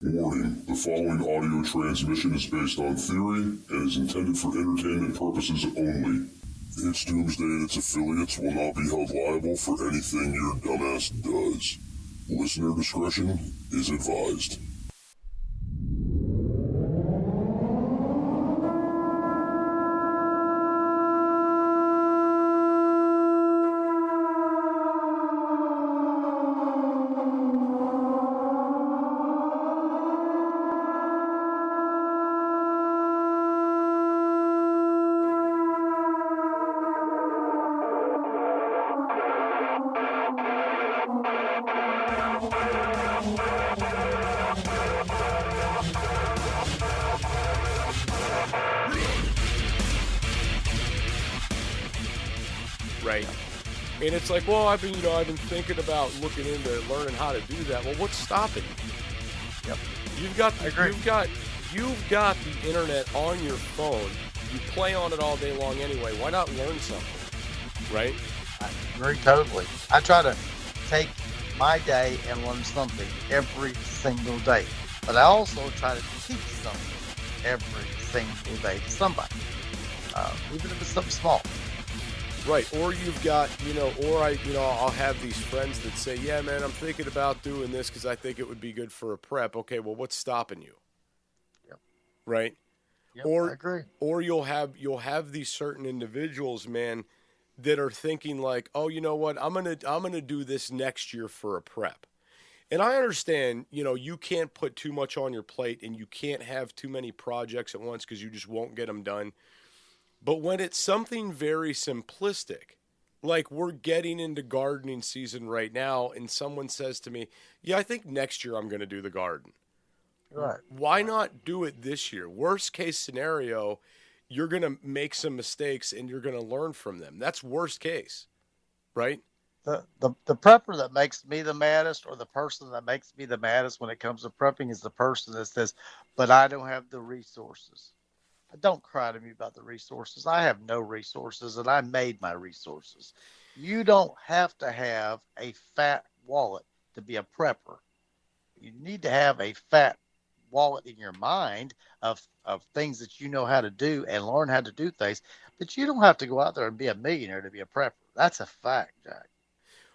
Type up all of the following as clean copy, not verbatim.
Warning, the following audio transmission is based on theory and is intended for entertainment purposes only. It's Doomsday and its affiliates will not be held liable for anything your dumbass does. Listener discretion is advised. Right. And it's like, well, I've been thinking about looking into learning how to do that. Well, what's stopping you? Yep. You've got the internet on your phone. You play on it all day long anyway. Why not learn something? Right? I agree totally. I try to take my day and learn something every single day. But I also try to teach something every single day to somebody. Even if it's something small. Right, or you've got, I'll have these friends that say, yeah, man, I'm thinking about doing this because I think it would be good for a prep. Okay, well, what's stopping you? Yep. Right? Yep, or, I agree. Or you'll have these certain individuals, man, that are thinking like, oh, you know what, I'm gonna do this next year for a prep. And I understand, you can't put too much on your plate and you can't have too many projects at once because you just won't get them done. But when it's something very simplistic, like we're getting into gardening season right now, and someone says to me, yeah, I think next year I'm going to do the garden. Right. Why not do it this year? Worst case scenario, you're going to make some mistakes and you're going to learn from them. That's worst case, right? The prepper that makes me the maddest, or the person that makes me the maddest when it comes to prepping, is the person that says, but I don't have the resources. Don't cry to me about the resources. I have no resources, and I made my resources. You don't have to have a fat wallet to be a prepper. You need to have a fat wallet in your mind of things that you know how to do and learn how to do things. But you don't have to go out there and be a millionaire to be a prepper. That's a fact, Jack.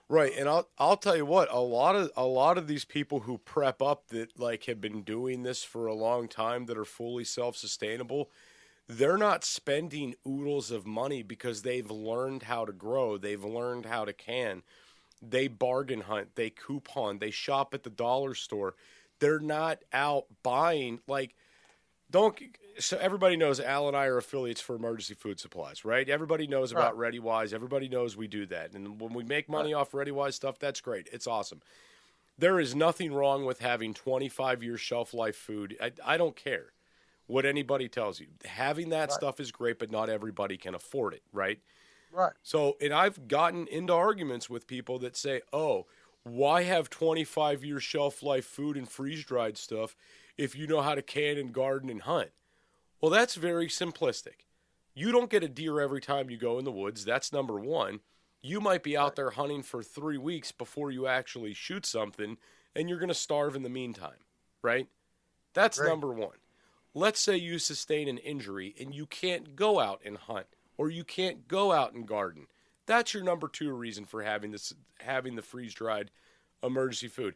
Right, and I'll tell you what, a lot of these people who prep up that like have been doing this for a long time, that are fully self-sustainable, they're not spending oodles of money because they've learned how to grow, they've learned how to can, they bargain hunt, they coupon, they shop at the dollar store. They're not out buying so everybody knows Al and I are affiliates for emergency food supplies, right? Everybody knows about ReadyWise. Everybody knows we do that. And when we make money off ReadyWise stuff, that's great. It's awesome. There is nothing wrong with having 25-year shelf life food. I don't care what anybody tells you. Having that stuff is great, but not everybody can afford it, right? Right. So, and I've gotten into arguments with people that say, oh, why have 25-year shelf life food and freeze-dried stuff if you know how to can and garden and hunt? Well, that's very simplistic. You don't get a deer every time you go in the woods. That's number one. You might be out there hunting for 3 weeks before you actually shoot something, and you're going to starve in the meantime, right? That's number one. Let's say you sustain an injury and you can't go out and hunt, or you can't go out and garden. That's your number two reason for having the freeze-dried emergency food.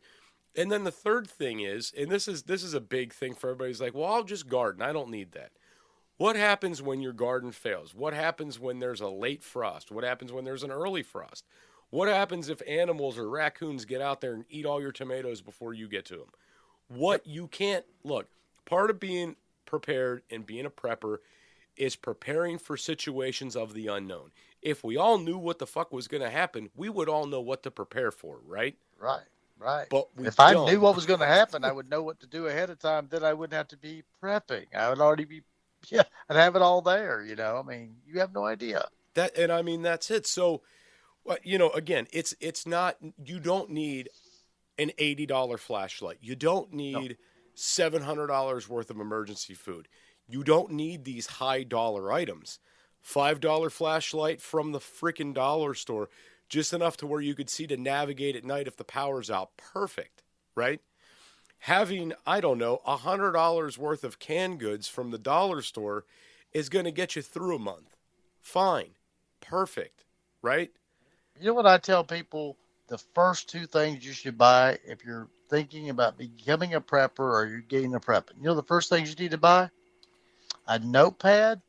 And then the third thing is, and this is a big thing for everybody, who's like, well, I'll just garden. I don't need that. What happens when your garden fails? What happens when there's a late frost? What happens when there's an early frost? What happens if animals or raccoons get out there and eat all your tomatoes before you get to them? Part of being prepared and being a prepper is preparing for situations of the unknown. If we all knew what the fuck was going to happen, we would all know what to prepare for, right? Right. But if I knew what was going to happen, I would know what to do ahead of time. Then I wouldn't have to be prepping. I would already be, I'd have it all there. I mean, you have no idea. That's it. So, again, it's not. You don't need an $80 flashlight. You don't need $700 worth of emergency food. You don't need these high dollar items. $5 flashlight from the freaking dollar store. Just enough to where you could see to navigate at night if the power's out. Perfect, right? having, I don't know, $100 worth of canned goods from the dollar store is going to get you through a month. Fine. Perfect. Right? You know what I tell people? The first two things you should buy if you're thinking about becoming a prepper or you're getting a prepping. You know the first things you need to buy? A notepad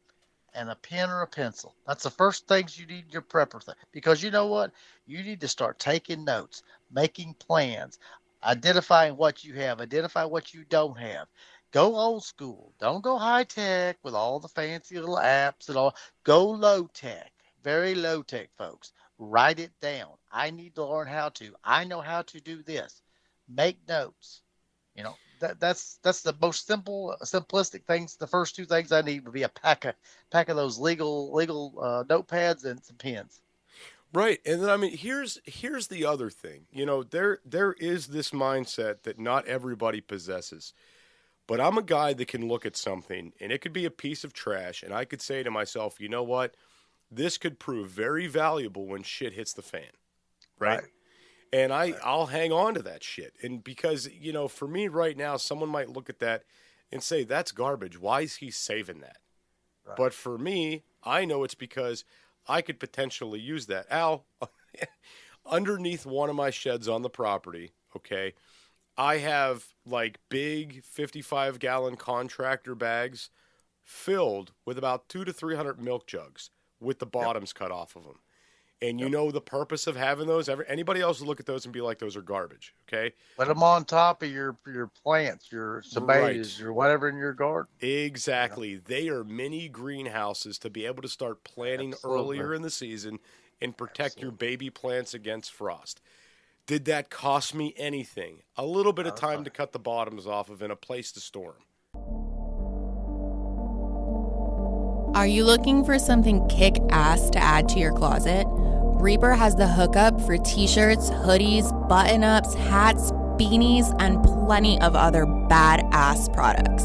and a pen or a pencil. That's the first things you need in your prepper thing. Because you know what? You need to start taking notes, making plans, identifying what you have, identify what you don't have. Go old school. Don't go high tech with all the fancy little apps and all. Go low tech. Very low tech, folks. Write it down. I need to learn how to. I know how to do this. Make notes. You know, that's the most simplistic things. The first two things I need would be a pack of those legal notepads and some pens. Right. And then, I mean, here's the other thing. You know, there is this mindset that not everybody possesses. But I'm a guy that can look at something, and it could be a piece of trash, and I could say to myself, you know what? This could prove very valuable when shit hits the fan. Right? And I'll hang on to that shit. And because, you know, for me right now, someone might look at that and say, that's garbage. Why is he saving that? Right. But for me, I know it's because I could potentially use that. Al, underneath one of my sheds on the property, okay, I have like big 55-gallon contractor bags filled with about 200 to 300 milk jugs with the bottoms cut off of them. And you know the purpose of having those? Anybody else will look at those and be like, those are garbage, okay? Put them on top of your plants, your tomatoes, your whatever in your garden. Exactly. You know? They are mini greenhouses to be able to start planting earlier in the season and protect your baby plants against frost. Did that cost me anything? A little bit of time to cut the bottoms off of and a place to store them. Are you looking for something kick-ass to add to your closet? Reaper has the hookup for t-shirts, hoodies, button-ups, hats, beanies, and plenty of other badass products.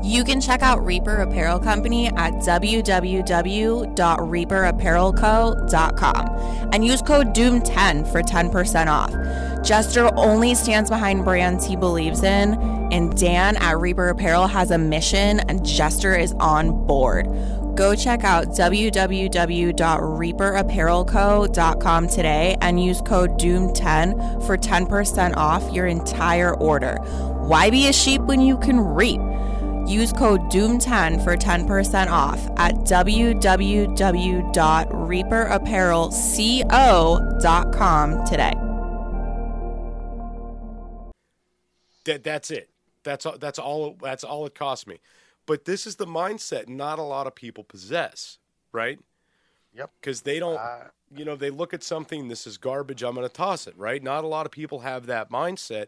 You can check out Reaper Apparel Company at www.reaperapparelco.com and use code DOOM10 for 10% off. Jester only stands behind brands he believes in, and Dan at Reaper Apparel has a mission, and Jester is on board. Go check out www.reaperapparelco.com today and use code DOOM10 for 10% off your entire order. Why be a sheep when you can reap? Use code DOOM10 for 10% off at www.reaperapparelco.com today. That's it. That's all it cost me. But this is the mindset not a lot of people possess, right? Yep. Because they don't, they look at something, this is garbage, I'm going to toss it, right? Not a lot of people have that mindset.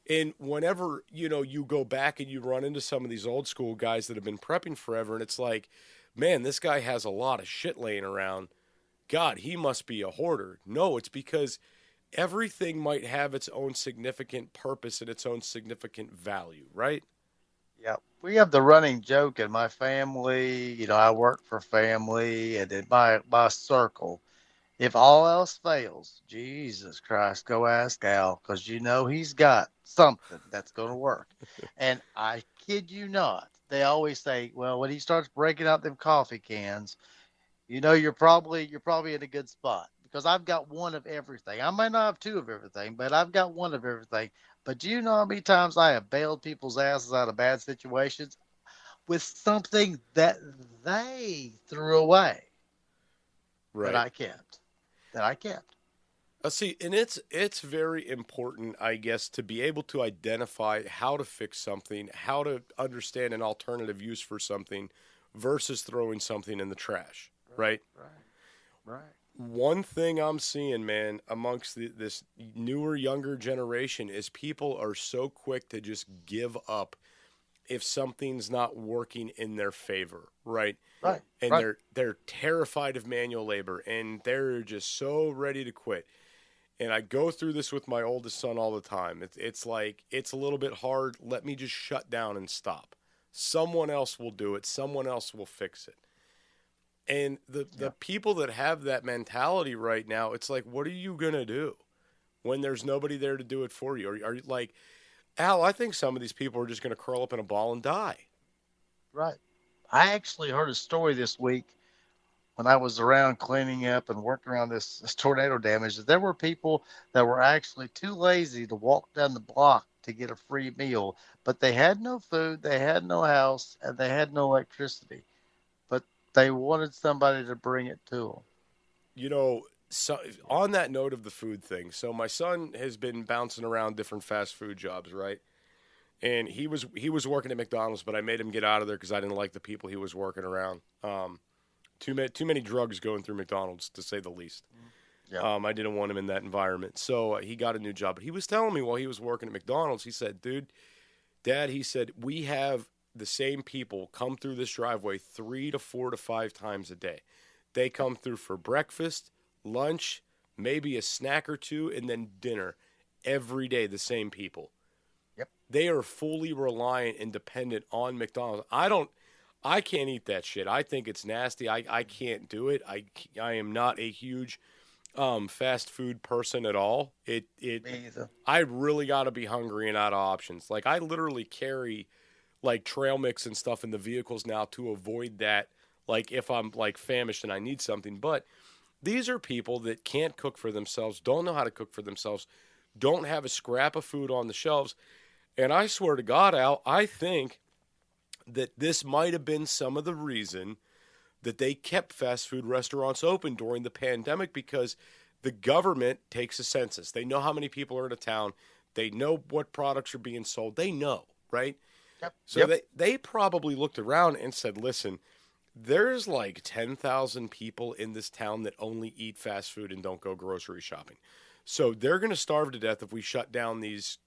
And whenever, you go back and you run into some of these old school guys that have been prepping forever, and it's like, man, this guy has a lot of shit laying around. God, he must be a hoarder. No, it's because everything might have its own significant purpose and its own significant value, right? Yeah. We have the running joke in my family. I work for family, and in my circle, if all else fails, Jesus Christ, go ask Al, because he's got something that's going to work. And I kid you not, they always say, well, when he starts breaking out them coffee cans, you're probably in a good spot, because I've got one of everything. I might not have two of everything, but I've got one of everything. But do you know how many times I have bailed people's asses out of bad situations with something that they threw away, right? That I kept. See, and it's very important, I guess, to be able to identify how to fix something, how to understand an alternative use for something versus throwing something in the trash, right? Right. One thing I'm seeing, man, amongst this newer, younger generation is people are so quick to just give up if something's not working in their favor, right? Right. And they're terrified of manual labor, and they're just so ready to quit. And I go through this with my oldest son all the time. It's like, it's a little bit hard. Let me just shut down and stop. Someone else will do it. Someone else will fix it. And the people that have that mentality right now, it's like, what are you going to do when there's nobody there to do it for you? Are you like, Al, I think some of these people are just going to curl up in a ball and die. Right. I actually heard a story this week when I was around cleaning up and working around this tornado damage, that there were people that were actually too lazy to walk down the block to get a free meal, but they had no food, they had no house, and they had no electricity. But they wanted somebody to bring it to them. You know, so on that note of the food thing, so my son has been bouncing around different fast food jobs, right? And he was working at McDonald's, but I made him get out of there because I didn't like the people he was working around. Too many drugs going through McDonald's, to say the least. Yeah. I didn't want him in that environment, so he got a new job. But he was telling me while he was working at McDonald's, he said, "Dude, Dad," he said, "we have the same people come through this driveway 3 to 4 to 5 times a day. They come through for breakfast, lunch, maybe a snack or two, and then dinner every day. The same people." Yep. They are fully reliant and dependent on McDonald's. I can't eat that shit. I think it's nasty. I can't do it. I am not a huge fast food person at all. Me either. I really got to be hungry and out of options. Like, I literally carry like trail mix and stuff in the vehicles now to avoid that. Like, if I'm like famished and I need something. But these are people that can't cook for themselves, don't know how to cook for themselves, don't have a scrap of food on the shelves. And I swear to God, Al, I think that this might have been some of the reason that they kept fast food restaurants open during the pandemic, because the government takes a census. They know how many people are in a town. They know what products are being sold. They know, right? Yep. So they probably looked around and said, listen, there's like 10,000 people in this town that only eat fast food and don't go grocery shopping. So they're going to starve to death if we shut down these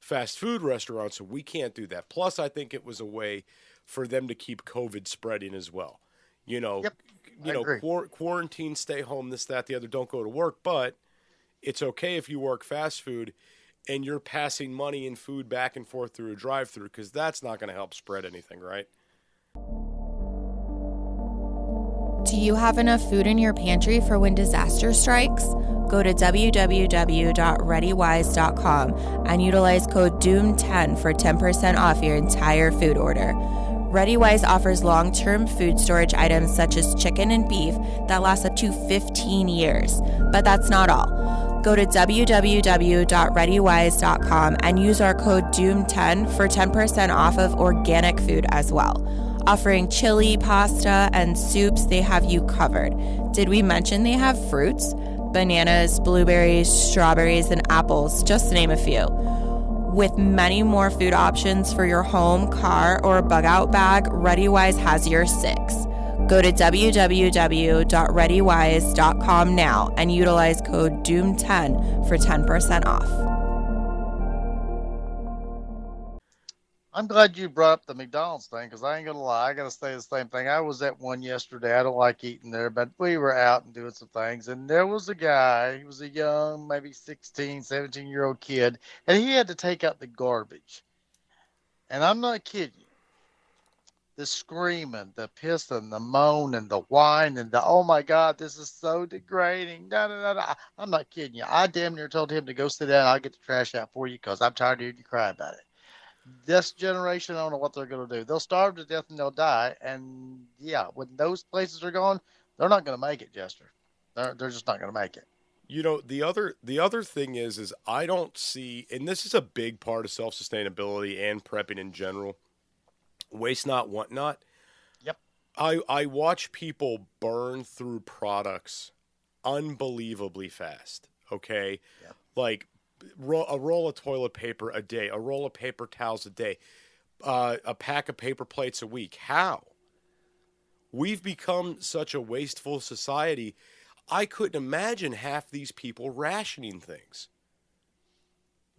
fast food restaurants. So we can't do that. Plus, I think it was a way for them to keep COVID spreading as well. You know, quarantine, stay home, this, that, the other, don't go to work. But it's okay if you work fast food and you're passing money and food back and forth through a drive-through, because that's not going to help spread anything, right? Do you have enough food in your pantry for when disaster strikes? Go to www.readywise.com and utilize code DOOM10 for 10% off your entire food order. ReadyWise offers long-term food storage items such as chicken and beef that last up to 15 years. But that's not all. Go to www.readywise.com and use our code DOOM10 for 10% off of organic food as well. Offering chili, pasta, and soups, they have you covered. Did we mention they have fruits? Bananas, blueberries, strawberries, and apples, just to name a few. With many more food options for your home, car, or bug-out bag, ReadyWise has your six. Go to www.readywise.com now and utilize code DOOM10 for 10% off. I'm glad you brought up the McDonald's thing, because I ain't going to lie. I got to say the same thing. I was at one yesterday. I don't like eating there, but we were out and doing some things. And there was a guy. He was a young, maybe 16, 17-year-old kid. And he had to take out the garbage. And I'm not kidding you. The screaming, the pissing, the moaning, the whining, the, oh, my God, this is so degrading. Da, da, da, da. I'm not kidding you. I damn near told him to go sit down. I'll get the trash out for you, because I'm tired of hearing you cry about it. This generation, I don't know what they're going to do. They'll starve to death and they'll die. And yeah, when those places are gone, they're not going to make it, Jester. They're just not going to make it. You know, the other thing is I don't see, and this is a big part of self-sustainability and prepping in general, waste not, want not. Yep. I watch people burn through products unbelievably fast. Okay. Yep. Like, a roll of toilet paper a day, a roll of paper towels a day, a pack of paper plates a week. How? We've become such a wasteful society. I couldn't imagine half these people rationing things.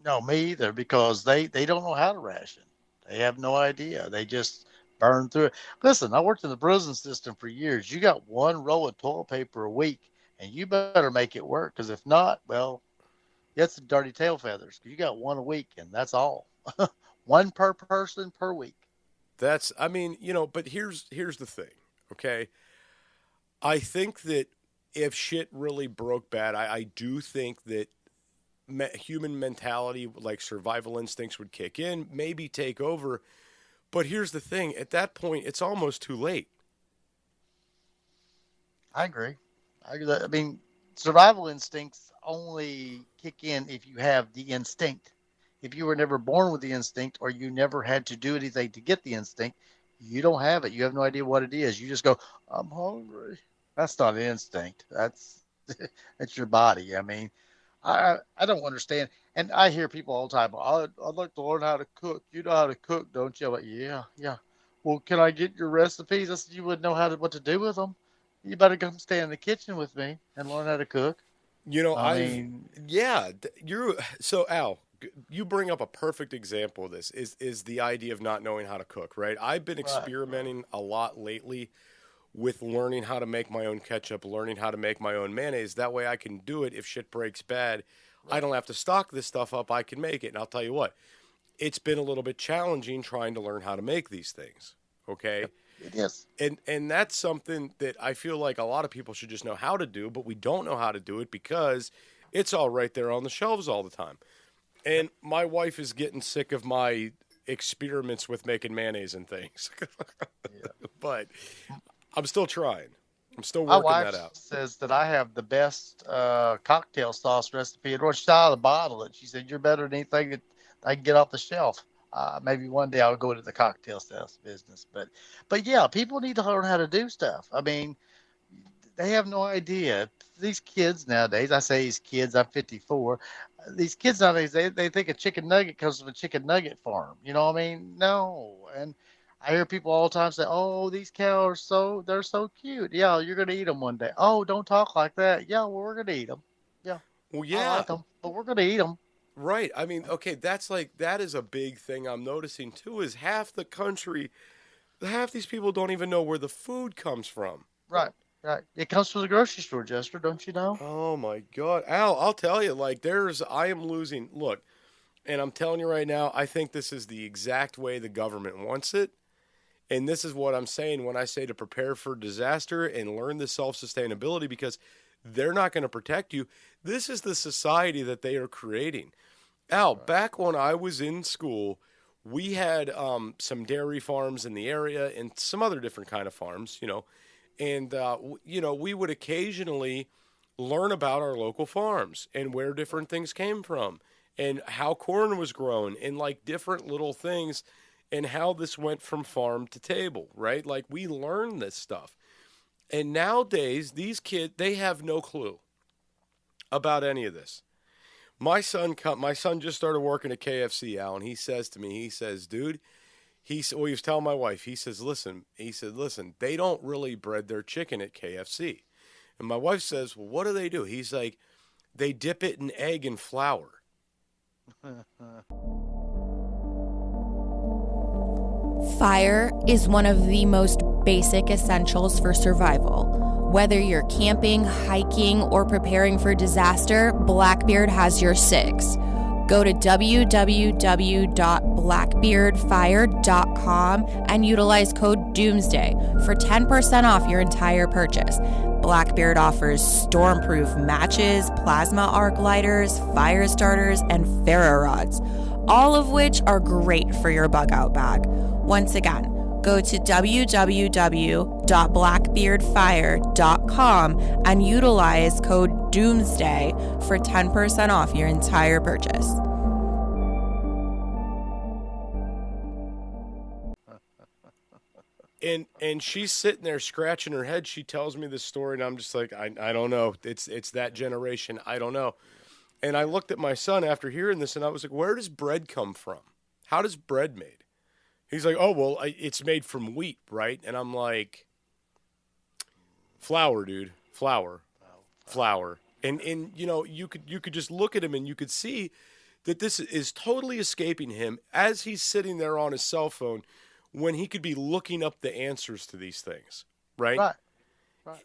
No, me either, because they don't know how to ration. They have no idea. They just burn through it. Listen, I worked in the prison system for years. You got one roll of toilet paper a week, and you better make it work, because if not, well, that's the dirty tail feathers. You got one a week, and that's all. One per person per week. That's, I mean, you know, but here's the thing, okay? I think that if shit really broke bad, I do think that human mentality, like survival instincts, would kick in, maybe take over. But here's the thing: at that point, it's almost too late. I agree. I mean, survival instincts only kick in if you have the instinct. If you were never born with the instinct, or you never had to do anything to get the instinct, you don't have it. You have no idea what it is. You just go, "I'm hungry." That's not an instinct. That's that's your body. I mean, I don't understand. And I hear people all the time, I'd like to learn how to cook. You know how to cook, don't you? I'm like, yeah, yeah. Well, can I get your recipes? I said, you wouldn't know what to do with them. You better come stay in the kitchen with me and learn how to cook. You know, Yeah. So Al, you bring up a perfect example of this is the idea of not knowing how to cook, right? I've been experimenting a lot lately with learning how to make my own ketchup, learning how to make my own mayonnaise. That way I can do it if shit breaks bad. I don't have to stock this stuff up. I can make it. And I'll tell you what, it's been a little bit challenging trying to learn how to make these things. Okay. It is. And that's something that I feel like a lot of people should just know how to do, but we don't know how to do it because it's all right there on the shelves all the time. And my wife is getting sick of my experiments with making mayonnaise and things. But I'm still trying. I'm still working that out. My wife says that I have the best cocktail sauce recipe. And she's out of the bottle. And she said, you're better than anything that I can get off the shelf. Maybe one day I'll go into the cocktail sales business. But yeah, people need to learn how to do stuff. I mean, they have no idea. These kids nowadays, I say these kids, I'm 54. These kids nowadays, they think a chicken nugget comes from a chicken nugget farm. You know what I mean? No. And I hear people all the time say, oh, these cows they're so cute. Yeah, you're going to eat them one day. Oh, don't talk like that. Yeah, well, we're going to eat them. Yeah. Well, yeah. I like them, but we're going to eat them. Right. I mean, okay, that is a big thing I'm noticing too, is half the country, half these people don't even know where the food comes from. Right. Right. It comes from the grocery store, Jester, don't you know? Oh my God. Al, I'll tell you, like I am losing, look, and I'm telling you right now, I think this is the exact way the government wants it. And this is what I'm saying when I say to prepare for disaster and learn the self-sustainability, because they're not going to protect you. This is the society that they are creating. Al, back when I was in school, we had some dairy farms in the area and some other different kind of farms, you know. And, we would occasionally learn about our local farms and where different things came from and how corn was grown and like different little things and how this went from farm to table, right? Like we learned this stuff. And nowadays, these kids, they have no clue about any of this. My son just started working at KFC, Al, and he says to me, dude, he was telling my wife, he said, listen, they don't really bread their chicken at KFC. And my wife says, well, what do? He's like, they dip it in egg and flour. Fire is one of the most basic essentials for survival. Whether you're camping, hiking, or preparing for disaster, Blackbeard has your six. Go to www.blackbeardfire.com and utilize code DOOMSDAY for 10% off your entire purchase. Blackbeard offers stormproof matches, plasma arc lighters, fire starters, and ferro rods, all of which are great for your bug out bag. Once again, go to www.blackbeardfire.com and utilize code DOOMSDAY for 10% off your entire purchase. And she's sitting there scratching her head. She tells me this story, and I'm just like, I don't know. It's that generation. I don't know. And I looked at my son after hearing this, and I was like, where does bread come from? How does bread made? He's like, oh, well, it's made from wheat, right? And I'm like, flour, dude. Flour. And you could just look at him and you could see that this is totally escaping him as he's sitting there on his cell phone when he could be looking up the answers to these things, right? Right.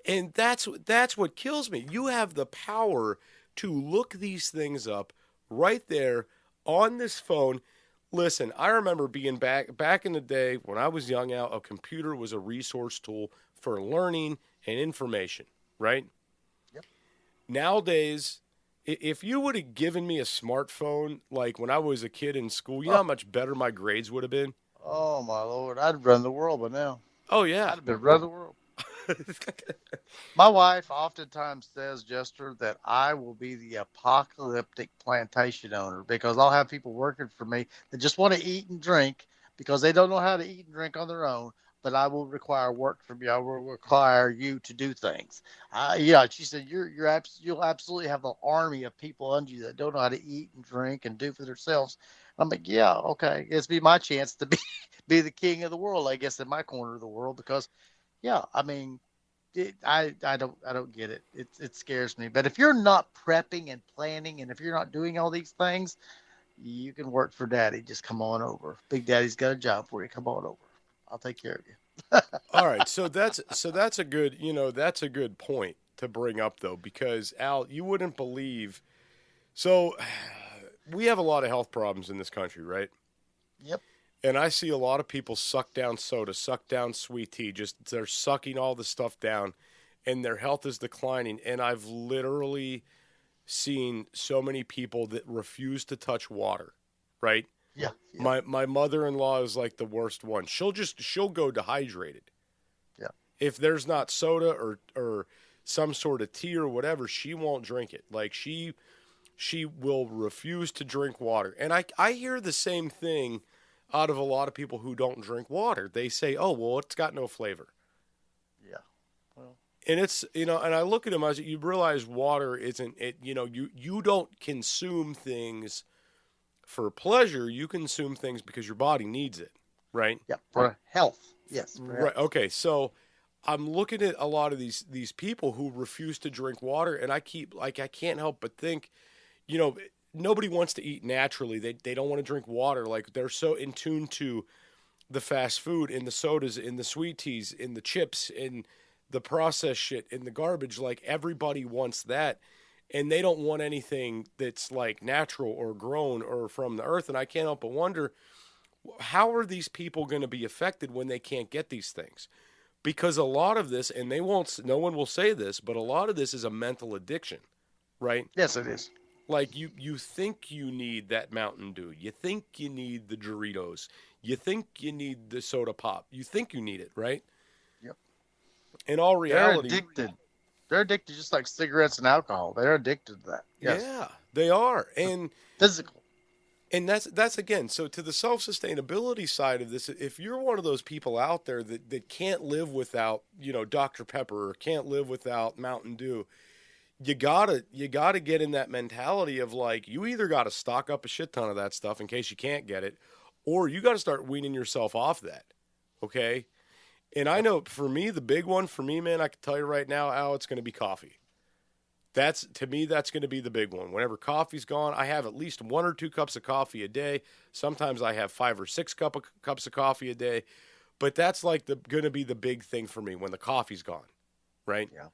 And that's what kills me. You have the power to look these things up right there on this phone. Listen, I remember being back in the day when I was young out, a computer was a resource tool for learning and information, right? Yep. Nowadays, If you would have given me a smartphone like when I was a kid in school, you know how much better my grades would have been? Oh my Lord, I'd run the world by now. Oh, I'd yeah. have been running the world. My wife oftentimes says, Jester, that I will be the apocalyptic plantation owner because I'll have people working for me that just want to eat and drink because they don't know how to eat and drink on their own. But I will require work from you. I will require you to do things. Yeah, she said you'll absolutely have an army of people under you that don't know how to eat and drink and do for themselves. I'm like, yeah, okay, it's be my chance to be the king of the world, I guess, in my corner of the world because, yeah, I mean, I don't get it. It scares me. But if you're not prepping and planning, and if you're not doing all these things, you can work for Daddy. Just come on over. Big Daddy's got a job for you. Come on over. I'll take care of you. All right, so that's a good, that's a good point to bring up though, because Al, you wouldn't believe. So we have a lot of health problems in this country, right? Yep. And I see a lot of people suck down soda, suck down sweet tea, just they're sucking all the stuff down and their health is declining. And I've literally seen so many people that refuse to touch water, right? Yeah. Yeah. My mother-in-law is like the worst one. She'll go dehydrated. Yeah. If there's not soda or some sort of tea or whatever, she won't drink it. Like she will refuse to drink water. And I hear the same thing out of a lot of people who don't drink water. They say, "Oh, well, it's got no flavor." Yeah. Well, And it's, and I look at them as you realize water isn't it, you don't consume things for pleasure, you consume things because your body needs it, right? yeah. For health. Yes. For Right. health. Okay. So I'm looking at a lot of these people who refuse to drink water, and I can't help but think, nobody wants to eat naturally. They don't want to drink water. Like they're so in tune to the fast food, in the sodas, in the sweet teas, in the chips, in the processed shit, in the garbage. Like everybody wants that. And they don't want anything that's like natural or grown or from the earth. And I can't help but wonder, how are these people going to be affected when they can't get these things? Because a lot of this, and no one will say this, but a lot of this is a mental addiction, right? Yes, it is. Like you think you need that Mountain Dew. You think you need the Doritos. You think you need the soda pop. You think you need it, right? Yep. In all reality, They're addicted. They're addicted just like cigarettes and alcohol. They're addicted to that. Yes. Yeah, they are. And Physical. And that's again, so to the self-sustainability side of this, if you're one of those people out there that can't live without, Dr. Pepper or can't live without Mountain Dew, you gotta get in that mentality of like, you either gotta stock up a shit ton of that stuff in case you can't get it, or you gotta start weaning yourself off that. Okay? And I know for me, the big one for me, man, I can tell you right now, Al, it's gonna be coffee. That's going to be the big one. Whenever coffee's gone, I have at least 1 or 2 cups of coffee a day. Sometimes I have 5 or 6 cups of coffee a day. But that's like going to be the big thing for me when the coffee's gone, right? Yeah.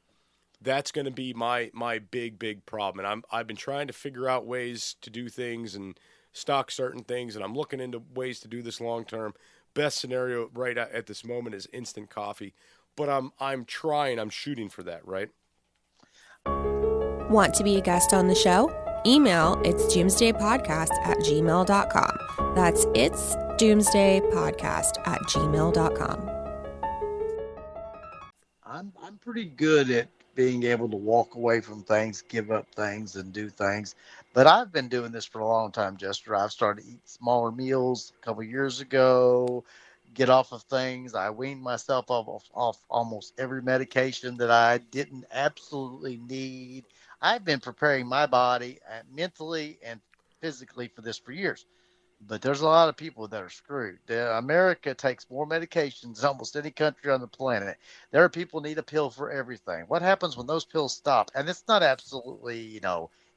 That's going to be my big problem. And I've been trying to figure out ways to do things and stock certain things, and I'm looking into ways to do this long term. Best scenario right at this moment is instant coffee, but I'm shooting for that, right? Want to be a guest on the show? Email it's doomsdaypodcast@gmail.com. That's it's doomsdaypodcast@gmail.com. I'm pretty good at being able to walk away from things, give up things, and do things. But I've been doing this for a long time, Jester. I've started to eat smaller meals a couple years ago, get off of things. I weaned myself off almost every medication that I didn't absolutely need. I've been preparing my body mentally and physically for this for years. But there's a lot of people that are screwed. America takes more medications than almost any country on the planet. There are people who need a pill for everything. What happens when those pills stop? And it's not absolutely,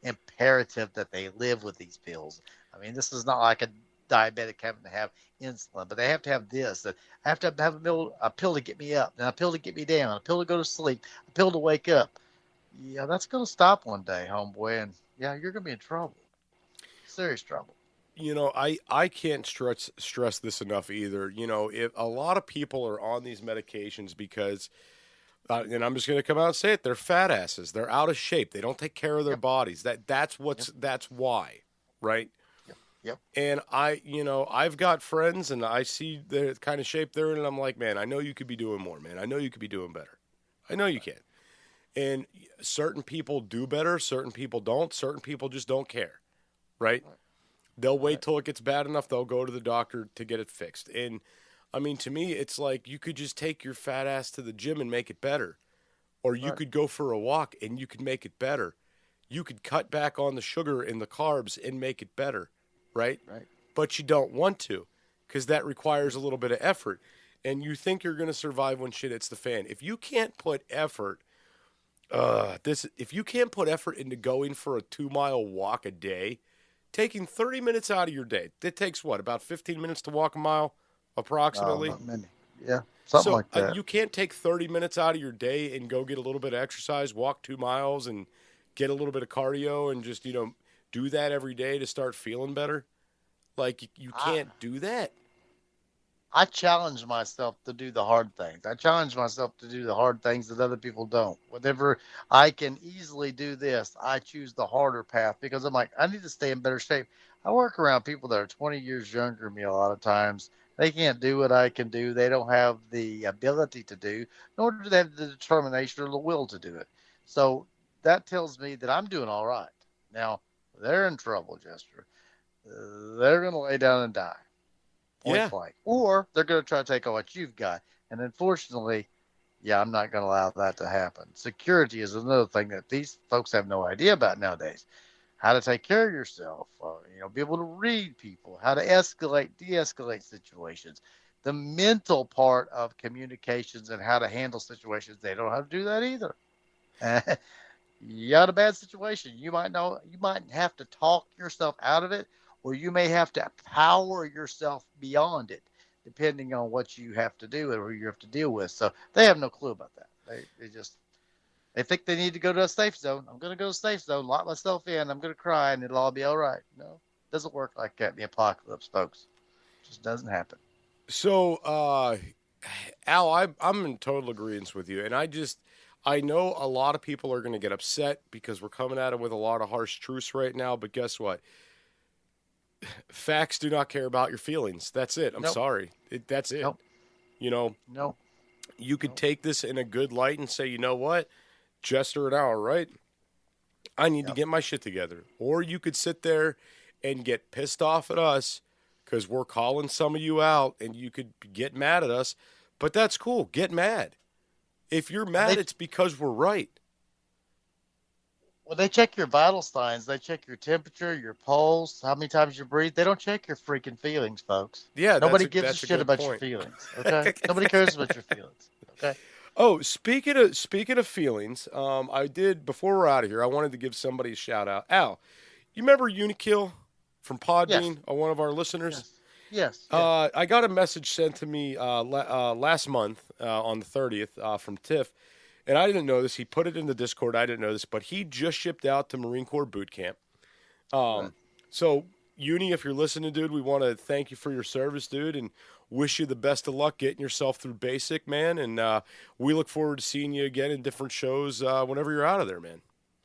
imperative that they live with these pills. I mean, this is not like a diabetic having to have insulin, but they have to have this. That I have to have a pill to get me up, and a pill to get me down, a pill to go to sleep, a pill to wake up. Yeah, that's going to stop one day, homeboy, and yeah, you're going to be in trouble. Serious trouble. I can't stress this enough either. If a lot of people are on these medications because And I'm just going to come out and say it. They're fat asses. They're out of shape. They don't take care of their bodies. That's why, right? Yep. And I've got friends, and I see the kind of shape they're in, and I'm like, man, I know you could be doing more, man. I know you could be doing better. I know you can. And certain people do better. Certain people don't. Certain people just don't care, right? They'll wait till it gets bad enough. They'll go to the doctor to get it fixed. And I mean, to me, it's like you could just take your fat ass to the gym and make it better. Or you could go for a walk and you could make it better. You could cut back on the sugar and the carbs and make it better, right? Right. But you don't want to because that requires a little bit of effort. And you think you're going to survive when shit hits the fan. If you can't put effort, if you can't put effort into going for a 2-mile walk a day, taking 30 minutes out of your day, it takes what, about 15 minutes to walk a mile? Approximately. Not many. Yeah, something like that. You can't take 30 minutes out of your day and go get a little bit of exercise, walk 2 miles, and get a little bit of cardio, and just do that every day to start feeling better. Like you can't do that. I challenge myself to do the hard things. I challenge myself to do the hard things that other people don't. Whenever I can easily do this, I choose the harder path because I'm like, I need to stay in better shape. I work around people that are 20 years younger than me a lot of times. They can't do what I can do. They don't have the ability to do, nor do they have the determination or the will to do it. So that tells me that I'm doing all right. Now, they're in trouble, Jester. They're going to lay down and die. Point blank. Or they're going to try to take on what you've got. And unfortunately, I'm not going to allow that to happen. Security is another thing that these folks have no idea about nowadays. How to take care of yourself, be able to read people, how to escalate, de-escalate situations, the mental part of communications and how to handle situations. They don't know how to do that either. You got a bad situation. You might have to talk yourself out of it, or you may have to power yourself beyond it, depending on what you have to do or who you have to deal with. So they have no clue about that. They think they need to go to a safe zone. I'm going to go to a safe zone, lock myself in. I'm going to cry, and it'll all be all right. No, it doesn't work like that in the apocalypse, folks. It just doesn't happen. So, Al, I'm in total agreement with you. And I know a lot of people are going to get upset because we're coming at them with a lot of harsh truths right now. But guess what? Facts do not care about your feelings. That's it. I'm sorry. That's it. Nope. You could take this in a good light and say, you know what? Jester and Al, right? I need to get my shit together. Or you could sit there and get pissed off at us because we're calling some of you out, and you could get mad at us. But that's cool. Get mad. If you're mad, it's because we're right. Well, they check your vital signs. They check your temperature, your pulse, how many times you breathe. They don't check your freaking feelings, folks. Yeah, nobody gives a shit about your feelings. Okay, nobody cares about your feelings. Okay. Oh, speaking of feelings, I did before we're out of here. I wanted to give somebody a shout out. Al, you remember Unikill from Podbean, one of our listeners? Yes. I got a message sent to me last month on the 30th from Tiff, and I didn't know this. He put it in the Discord. I didn't know this, but he just shipped out to Marine Corps boot camp. So, Uni, if you're listening, dude, we want to thank you for your service, dude, and wish you the best of luck getting yourself through basic, man. And we look forward to seeing you again in different shows whenever you're out of there, man.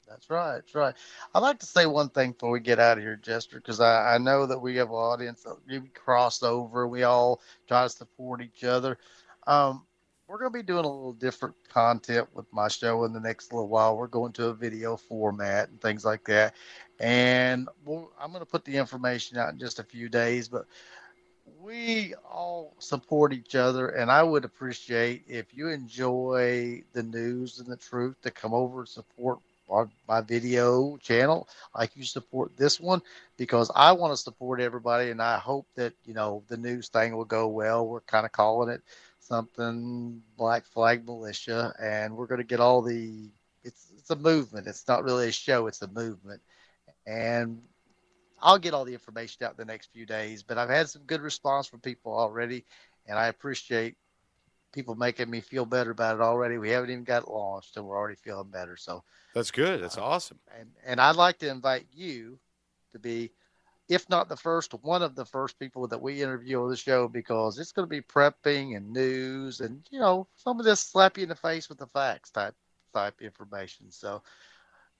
That's right. That's right. I'd like to say one thing before we get out of here, Jester, because I know that we have an audience that we cross over. We all try to support each other. We're going to be doing a little different content with my show in the next little while. We're going to a video format and things like that. And I'm going to put the information out in just a few days, but we all support each other, and I would appreciate if you enjoy the news and the truth to come over and support my video channel like you support this one, because I want to support everybody, and I hope that the news thing will go well. We're kind of calling it something Black Flag Militia, and we're going to get all the it's a movement. It's not really a show, it's a movement, and I'll get all the information out in the next few days. But I've had some good response from people already, and I appreciate people making me feel better about it already. We haven't even got it launched, and we're already feeling better. So that's good. That's awesome. And I'd like to invite you to be if not the first, one of the first people that we interview on the show, because it's going to be prepping and news and, some of this slap you in the face with the facts type information. So,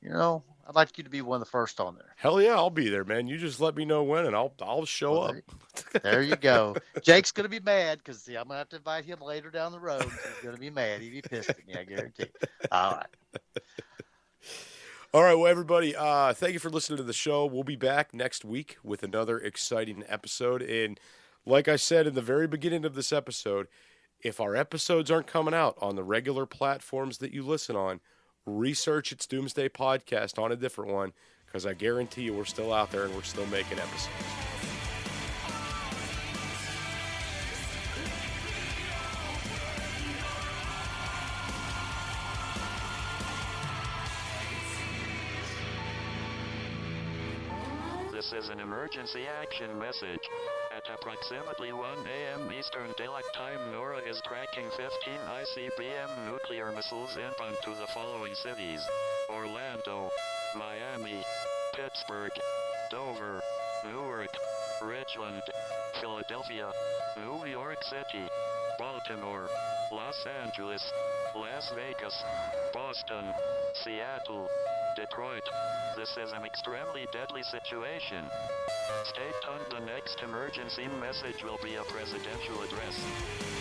I'd like you to be one of the first on there. Hell yeah, I'll be there, man. You just let me know when, and I'll show up. There you go. Jake's going to be mad because, I'm going to have to invite him later down the road. He's going to be mad. He'd be pissed at me, I guarantee. All right. All right, well, everybody, thank you for listening to the show. We'll be back next week with another exciting episode. And like I said in the very beginning of this episode, if our episodes aren't coming out on the regular platforms that you listen on, research It's Doomsday Podcast on a different one, because I guarantee you we're still out there and we're still making episodes. This is an emergency action message. At approximately 1 a.m. Eastern Daylight Time, NORAD is tracking 15 ICBM nuclear missiles inbound to the following cities: Orlando, Miami, Pittsburgh, Dover, Newark, Richland, Philadelphia, New York City, Baltimore, Los Angeles, Las Vegas, Boston, Seattle, Detroit. This is an extremely deadly situation. Stay tuned. The next emergency message will be a presidential address.